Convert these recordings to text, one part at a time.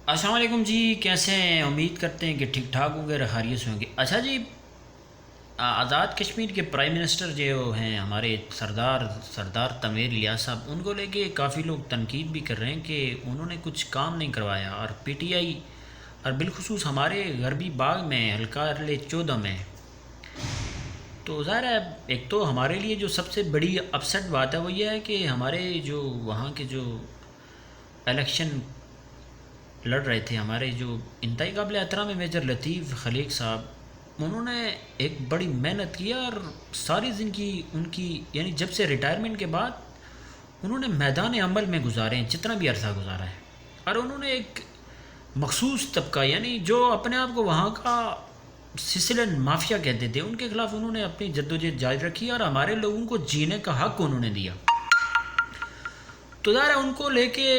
السلام علیکم جی، کیسے ہیں؟ امید کرتے ہیں کہ ٹھیک ٹھاک ہوں گے، خیریت سے ہوں گے۔ اچھا جی، آزاد کشمیر کے پرائم منسٹر جو ہیں ہمارے سردار تنویر الیاس صاحب، ان کو لے کے کافی لوگ تنقید بھی کر رہے ہیں کہ انہوں نے کچھ کام نہیں کروایا، اور پی ٹی آئی اور بالخصوص ہمارے غربی باغ میں حلقہ ارلے 14 میں، تو ظاہر ہے ایک تو ہمارے لیے جو سب سے بڑی اپسٹ بات ہے وہ یہ ہے کہ ہمارے جو وہاں کے جو الیکشن لڑ رہے تھے، ہمارے جو انتہائی قابل احترام ہے میجر لطیف خلیق صاحب، انہوں نے ایک بڑی محنت کی اور ساری زندگی ان کی، یعنی جب سے ریٹائرمنٹ کے بعد انہوں نے میدان عمل میں گزارے ہیں، جتنا بھی عرصہ گزارا ہے، اور انہوں نے ایک مخصوص طبقہ، یعنی جو اپنے آپ کو وہاں کا سسلن مافیا کہتے تھے، ان کے خلاف انہوں نے اپنی جدوجہد جاری رکھی اور ہمارے لوگوں کو جینے کا حق انہوں نے دیا۔ تو ظاہر ہے ان کو لے کے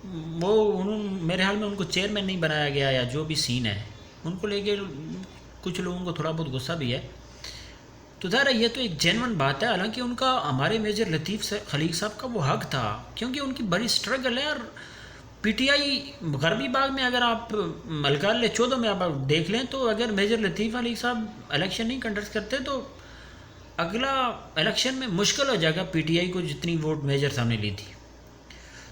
میرے حال میں ان کو چیئرمین نہیں بنایا گیا، یا جو بھی سین ہے ان کو لے کے کچھ لوگوں کو تھوڑا بہت غصہ بھی ہے۔ تو ظاہر ہے یہ تو ایک جینون بات ہے، حالانکہ ان کا، ہمارے میجر لطیف خلیق صاحب کا وہ حق تھا، کیونکہ ان کی بڑی سٹرگل ہے۔ اور پی ٹی آئی غربی باغ میں اگر آپ ملکال 14 میں آپ دیکھ لیں، تو اگر میجر لطیف خلیق صاحب الیکشن نہیں کنٹیسٹ کرتے تو اگلا الیکشن میں مشکل ہو جائے گا پی ٹی آئی کو جتنی ووٹ میجر صاحب نے لی تھی۔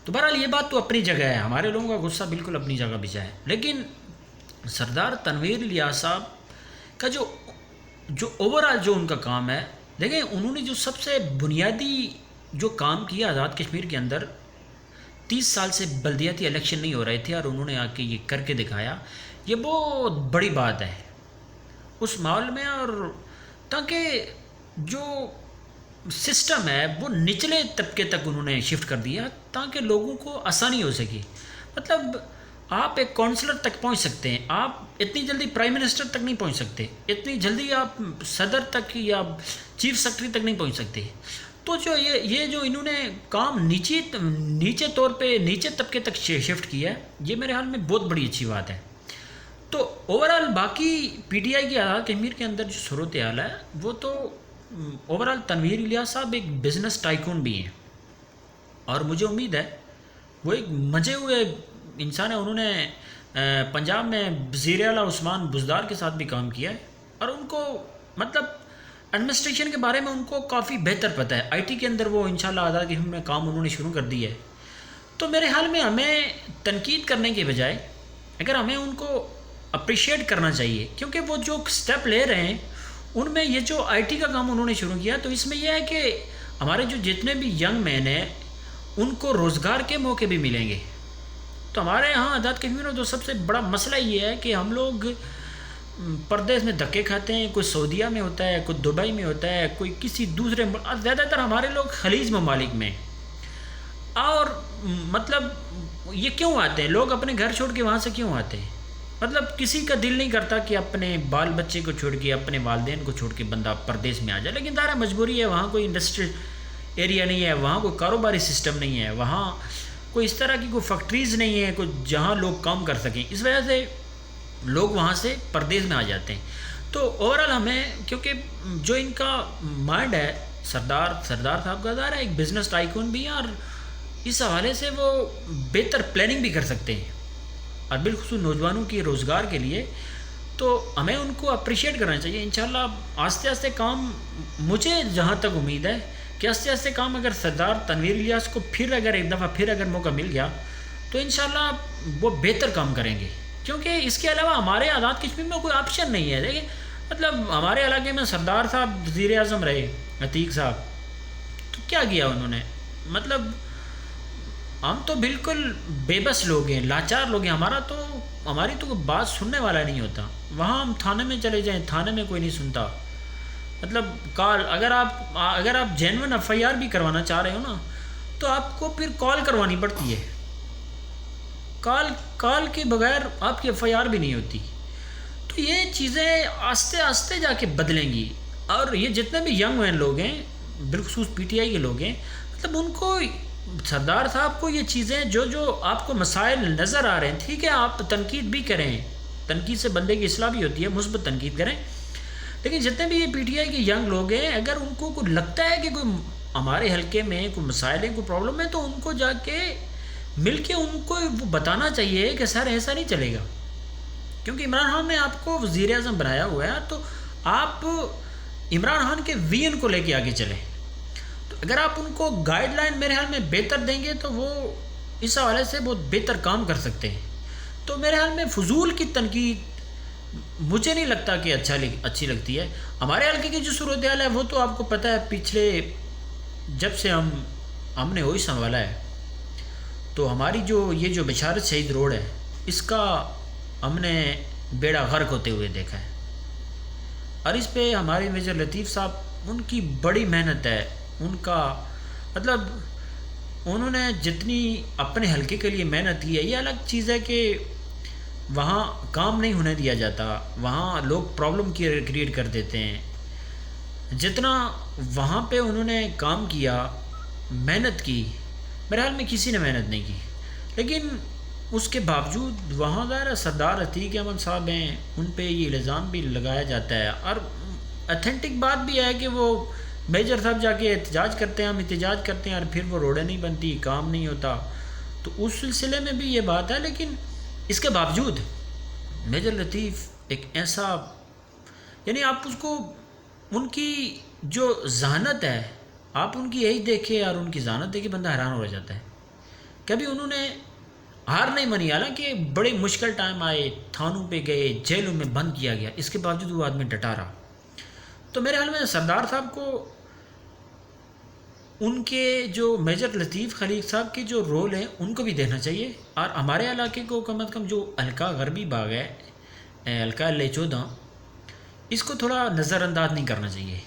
تو بہرحال یہ بات تو اپنی جگہ ہے، ہمارے لوگوں کا غصہ بالکل اپنی جگہ بھی ہے، لیکن سردار تنویر الیاس صاحب کا جو اوور آل جو ان کا کام ہے، دیکھیں انہوں نے جو سب سے بنیادی جو کام کیا آزاد کشمیر کے اندر، 30 سال سے بلدیاتی الیکشن نہیں ہو رہے تھے اور انہوں نے آ کے یہ کر کے دکھایا، یہ بہت بڑی بات ہے اس ماحول میں۔ اور تاکہ جو سسٹم ہے وہ نچلے طبقے تک انہوں نے شفٹ کر دیا، تاکہ لوگوں کو آسانی ہو سکے۔ مطلب آپ ایک کونسلر تک پہنچ سکتے ہیں، آپ اتنی جلدی پرائم منسٹر تک نہیں پہنچ سکتے، اتنی جلدی آپ صدر تک یا چیف سیکرٹری تک نہیں پہنچ سکتے۔ تو جو یہ جو انہوں نے کام نیچے طور پہ نیچے طبقے تک شفٹ کیا ہے، یہ میرے حال میں بہت بڑی اچھی بات ہے۔ تو اوورآل باقی پی ٹی آئی کی آزاد کشمیر کے اندر جو صورتحال ہے، وہ تو اوورآل تنویر الیاس صاحب ایک بزنس ٹائکون بھی ہیں، اور مجھے امید ہے وہ ایک مجے ہوئے انسان ہے۔ انہوں نے پنجاب میں وزیر اعلیٰ عثمان بزدار کے ساتھ بھی کام کیا ہے، اور ان کو مطلب ایڈمنسٹریشن کے بارے میں ان کو کافی بہتر پتہ ہے۔ آئی ٹی کے اندر وہ انشاءاللہ آزاد کشمیر میں کام انہوں نے شروع کر دی ہے۔ تو میرے حال میں ہمیں تنقید کرنے کے بجائے اگر ہمیں ان کو اپریشیٹ کرنا چاہیے، کیونکہ وہ جو سٹیپ لے رہے ہیں ان میں یہ جو آئی ٹی کا کام انہوں نے شروع کیا، تو اس میں یہ ہے کہ ہمارے جو جتنے بھی ینگ مین ہیں ان کو روزگار کے موقع بھی ملیں گے۔ تو ہمارے یہاں آزاد کشمیر میں جو سب سے بڑا مسئلہ یہ ہے کہ ہم لوگ پردیس میں دھکے کھاتے ہیں، کوئی سعودیہ میں ہوتا ہے، کوئی دبئی میں ہوتا ہے، کوئی کسی دوسرے، زیادہ تر ہمارے لوگ خلیج ممالک میں۔ اور مطلب یہ کیوں آتے ہیں لوگ؟ اپنے گھر چھوڑ کے وہاں سے کیوں آتے ہیں؟ مطلب کسی کا دل نہیں کرتا کہ اپنے بال بچے کو چھوڑ کے، اپنے والدین کو چھوڑ کے بندہ پردیس میں آ جائے، لیکن ظاہر مجبوری ہے، وہاں کوئی انڈسٹریل ایریا نہیں ہے، وہاں کوئی کاروباری سسٹم نہیں ہے، وہاں کوئی اس طرح کی کوئی فیکٹریز نہیں ہے کوئی جہاں لوگ کام کر سکیں، اس وجہ سے لوگ وہاں سے پردیس میں آ جاتے ہیں۔ تو اوورآل ہمیں، کیونکہ جو ان کا مائنڈ ہے سردار صاحب کا، ظاہر ہے ایک بزنس ٹائکون بھی ہے، اور اس حوالے سے وہ بہتر پلاننگ بھی کر سکتے ہیں، اور بالخصوص نوجوانوں کی روزگار کے لیے۔ تو ہمیں ان کو اپریشیٹ کرنا چاہیے۔ انشاءاللہ آہستہ آہستہ کام، مجھے جہاں تک امید ہے کہ آہستہ آہستہ کام، اگر سردار تنویر الیاس کو پھر اگر ایک دفعہ پھر اگر موقع مل گیا تو انشاءاللہ وہ بہتر کام کریں گے، کیونکہ اس کے علاوہ ہمارے آزاد کشمیر میں کوئی آپشن نہیں ہے۔ دیکھیں مطلب ہمارے علاقے میں سردار صاحب وزیر اعظم رہے، عتیق صاحب، تو کیا کیا انہوں نے؟ مطلب ہم تو بالکل بے بس لوگ ہیں، لاچار لوگ ہیں، ہماری تو کوئی بات سننے والا نہیں ہوتا۔ وہاں ہم تھانے میں چلے جائیں، تھانے میں کوئی نہیں سنتا۔ مطلب کال، اگر آپ جینون ایف آئی آر بھی کروانا چاہ رہے ہو نا، تو آپ کو پھر کال کروانی پڑتی ہے، کال کے بغیر آپ کی ایف آئی آر بھی نہیں ہوتی۔ تو یہ چیزیں آہستہ آہستہ جا کے بدلیں گی، اور یہ جتنے بھی ینگ مین لوگ ہیں، بالخصوص پی ٹی آئی کے لوگ ہیں، مطلب ان کو، سردار صاحب کو یہ چیزیں جو آپ کو مسائل نظر آ رہے ہیں، ٹھیک ہے آپ تنقید بھی کریں، تنقید سے بندے کی اصلاح بھی ہوتی ہے، مثبت تنقید کریں، لیکن جتنے بھی یہ پی ٹی آئی کے ینگ لوگ ہیں، اگر ان کو لگتا ہے کہ کوئی ہمارے حلقے میں کوئی مسائل ہیں، کوئی پرابلم ہے، تو ان کو جا کے مل کے ان کو وہ بتانا چاہیے کہ سر ایسا نہیں چلے گا، کیونکہ عمران خان نے آپ کو وزیر اعظم بنایا ہوا ہے، تو آپ عمران خان کے ویژن کو لے کے آگے چلیں۔ تو اگر آپ ان کو گائیڈ لائن میرے خیال میں بہتر دیں گے تو وہ اس حوالے سے بہت بہتر کام کر سکتے ہیں۔ تو میرے خیال میں فضول کی تنقید مجھے نہیں لگتا کہ اچھی لگتی ہے۔ ہمارے حلقے کی جو صورتحال ہے وہ تو آپ کو پتہ ہے، پچھلے جب سے ہم نے وہی سنبھالا ہے، تو ہماری جو بشارت شہید روڈ ہے، اس کا ہم نے بیڑا غرق ہوتے ہوئے دیکھا ہے، اور اس پہ ہمارے میجر لطیف صاحب، ان کی بڑی محنت ہے، ان کا مطلب انہوں نے جتنی اپنے حلقے کے لیے محنت کی ہے، یہ الگ چیز ہے کہ وہاں کام نہیں ہونے دیا جاتا، وہاں لوگ پرابلم کریٹ کر دیتے ہیں۔ جتنا وہاں پہ انہوں نے کام کیا، محنت کی، میرے حال میں کسی نے محنت نہیں کی، لیکن اس کے باوجود وہاں ظاہر سردار عتیق احمد صاحب ہیں، ان پہ یہ الزام بھی لگایا جاتا ہے، اور اتھینٹک بات بھی ہے کہ وہ میجر صاحب جا کے احتجاج کرتے ہیں، ہم احتجاج کرتے ہیں، اور پھر وہ روڈیں نہیں بنتی، کام نہیں ہوتا، تو اس سلسلے میں بھی یہ بات ہے۔ لیکن اس کے باوجود میجر لطیف ایک ایسا، یعنی آپ اس کو، ان کی جو ذہانت ہے، آپ ان کی یہی دیکھیں اور ان کی ذہانت دیکھیں، بندہ حیران ہو جاتا ہے۔ کبھی انہوں نے ہار نہیں مانی، حالانکہ بڑے مشکل ٹائم آئے، تھانوں پہ گئے، جیلوں میں بند کیا گیا، اس کے باوجود وہ آدمی ڈٹا رہا۔ تو میرے خیال میں سردار صاحب کو ان کے جو میجر لطیف خلیق صاحب کے جو رول ہیں ان کو بھی دیکھنا چاہیے، اور ہمارے علاقے کو کم از کم جو حلقہ غربی باغ ہے، حلقہ L14، اس کو تھوڑا نظر انداز نہیں کرنا چاہیے۔